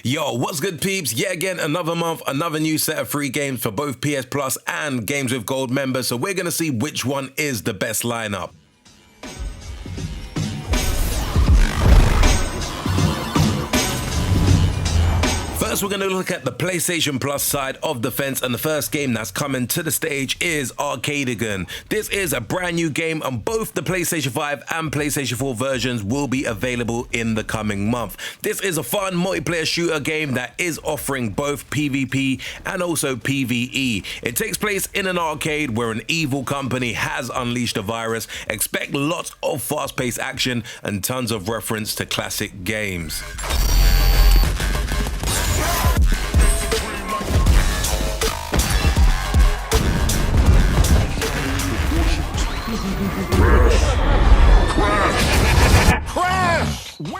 Yo, what's good peeps? Yet again, another month, another new set of free games for both PS Plus and Games with Gold members, so we're going to see which one is the best lineup. First, we're going to look at the PlayStation Plus side of the fence, and the first game that's coming to the stage is Arcadegeddon. This is a brand new game, and both the PlayStation 5 and PlayStation 4 versions will be available in the coming month. This is a fun multiplayer shooter game that is offering both PvP and also PvE. It takes place in an arcade where an evil company has unleashed a virus. Expect lots of fast-paced action and tons of reference to classic games.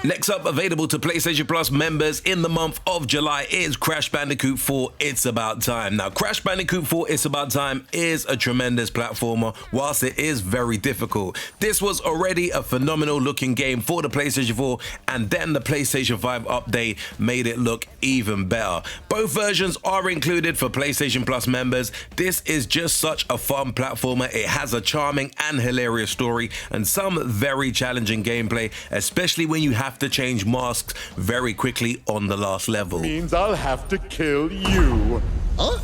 Next up, available to PlayStation Plus members in the month of July is Crash Bandicoot 4 It's About Time. Now, Crash Bandicoot 4 It's About Time is a tremendous platformer, whilst it is very difficult. This was already a phenomenal looking game for the PlayStation 4, and then the PlayStation 5 update made it look even better. Both versions are included for PlayStation Plus members. This is just such a fun platformer. It has a charming and hilarious story and some very challenging gameplay, especially when you have to change masks very quickly on the last level. Means I'll have to kill you. Huh?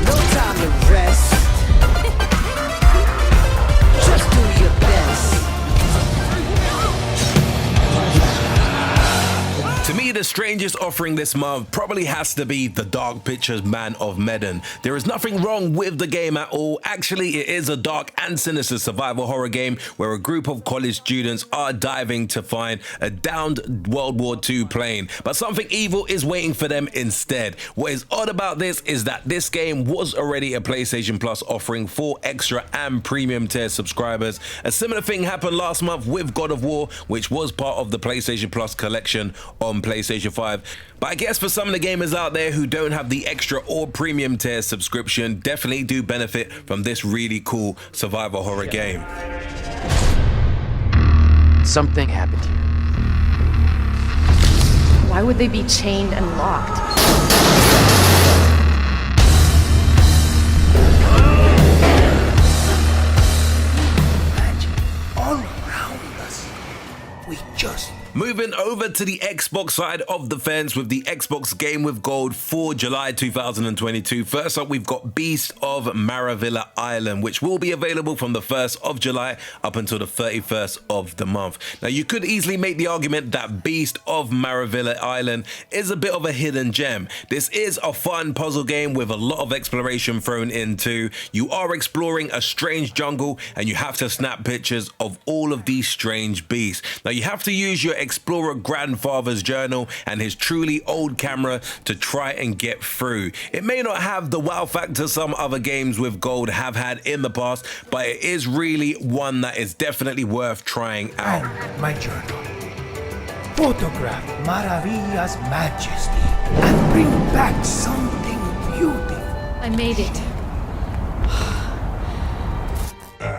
No time to rest. Just do your best. To me, the strangest offering this month probably has to be the Dark Pictures Man of Medan. There is nothing wrong with the game at all. Actually, it is a dark and sinister survival horror game where a group of college students are diving to find a downed World War II plane, but something evil is waiting for them instead. What is odd about this is that this game was already a PlayStation Plus offering for extra and premium tier subscribers. A similar thing happened last month with God of War, which was part of the PlayStation Plus collection on PlayStation 5. But I guess for some of the gamers out there who don't have the extra or premium tier subscription, definitely do benefit from this really cool survival horror game. Something happened here. Why would they be chained and locked? Magic all around us. We just... Moving over to the Xbox side of the fence with the Xbox Game with Gold for July 2022. First up, we've got Beasts of Maravilla Island, which will be available from the 1st of July up until the 31st of the month. Now, you could easily make the argument that Beast of Maravilla Island is a bit of a hidden gem. This is a fun puzzle game with a lot of exploration thrown into. You are exploring a strange jungle and you have to snap pictures of all of these strange beasts. Now, you have to use your explorer grandfather's journal and his truly old camera to try and get through. It may not have the wow factor some other games with gold have had in the past, but it is really one that is definitely worth trying out. And my journal. Photograph Maravilla's majesty and bring back something beautiful. I made it.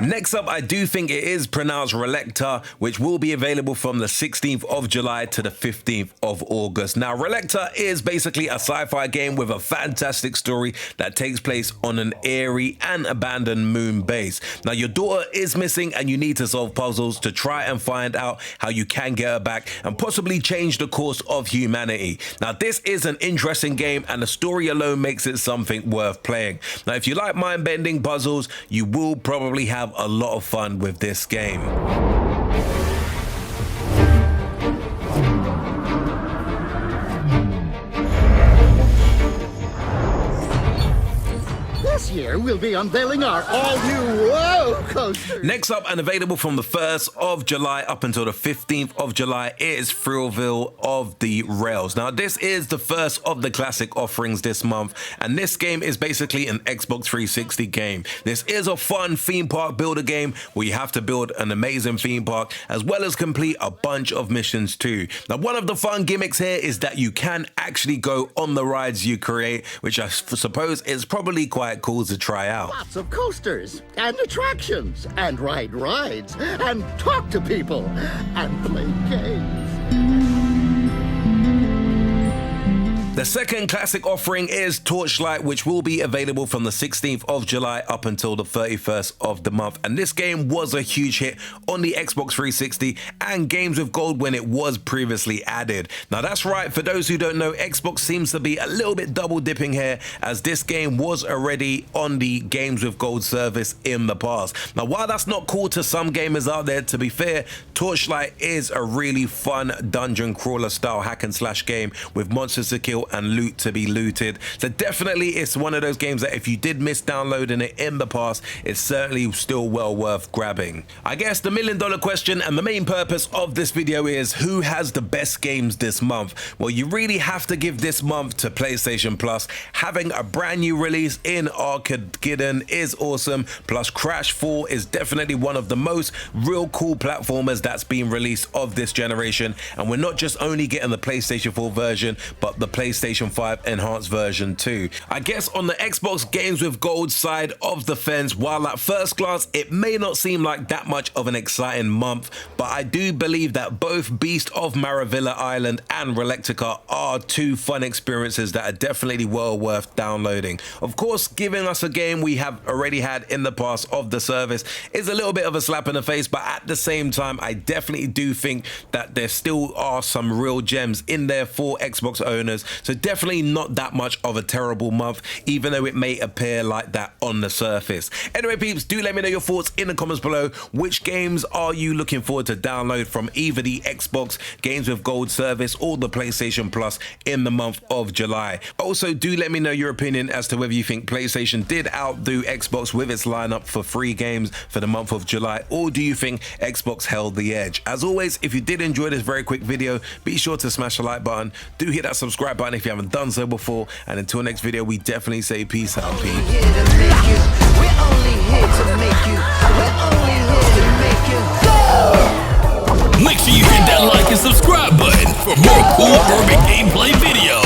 Next up, I do think it is pronounced Relicta, which will be available from the 16th of July to the 15th of August. Now, Relicta is basically a sci-fi game with a fantastic story that takes place on an eerie and abandoned moon base. Now, your daughter is missing and you need to solve puzzles to try and find out how you can get her back and possibly change the course of humanity. Now, this is an interesting game and the story alone makes it something worth playing. Now, if you like mind-bending puzzles, you will probably have a lot of fun with this game. This year we'll be unveiling our all-new rollercoasters. Next up, and available from the 1st of July up until the 15th of July, is Thrillville of the Rails. Now, this is the first of the classic offerings this month, and this game is basically an Xbox 360 game. This is a fun theme park builder game where you have to build an amazing theme park as well as complete a bunch of missions too. Now, one of the fun gimmicks here is that you can actually go on the rides you create, which I suppose is probably quite cool to try out. Lots of coasters and attractions and ride rides and talk to people and play games. The second classic offering is Torchlight, which will be available from the 16th of July up until the 31st of the month. And this game was a huge hit on the Xbox 360 and Games with Gold when it was previously added. Now that's right, for those who don't know, Xbox seems to be a little bit double dipping here, as this game was already on the Games with Gold service in the past. Now while that's not cool to some gamers out there, to be fair, Torchlight is a really fun dungeon crawler style hack and slash game with monsters to kill and loot to be looted. So definitely it's one of those games that if you did miss downloading it in the past, it's certainly still well worth grabbing. I guess the $1 million question and the main purpose of this video is, who has the best games this month? Well, you really have to give this month to PlayStation Plus. Having a brand new release in Arcadegeddon is awesome, plus Crash 4 is definitely one of the most real cool platformers that's been released of this generation, and we're not just only getting the PlayStation 4 version but the PlayStation 5 enhanced version too. I guess on the Xbox Games with Gold side of the fence, while at first glance it may not seem like that much of an exciting month, but I do believe that both Beasts of Maravilla Island and Relicta are two fun experiences that are definitely well worth downloading. Of course, giving us a game we have already had in the past of the service is a little bit of a slap in the face, but at the same time I definitely do think that there still are some real gems in there for Xbox owners. So definitely not that much of a terrible month, even though it may appear like that on the surface. Anyway peeps, do let me know your thoughts in the comments below. Which games are you looking forward to download from either the Xbox Games with Gold service or the PlayStation Plus in the month of July? Also, do let me know your opinion as to whether you think PlayStation did outdo Xbox with its lineup for free games for the month of July, or do you think Xbox held the edge? As always, if you did enjoy this very quick video, be sure to smash the like button. Do hit that subscribe button if you haven't done so before, and until next video, we definitely say peace out, peeps. Make sure you hit that like and subscribe button for more cool urban gameplay videos.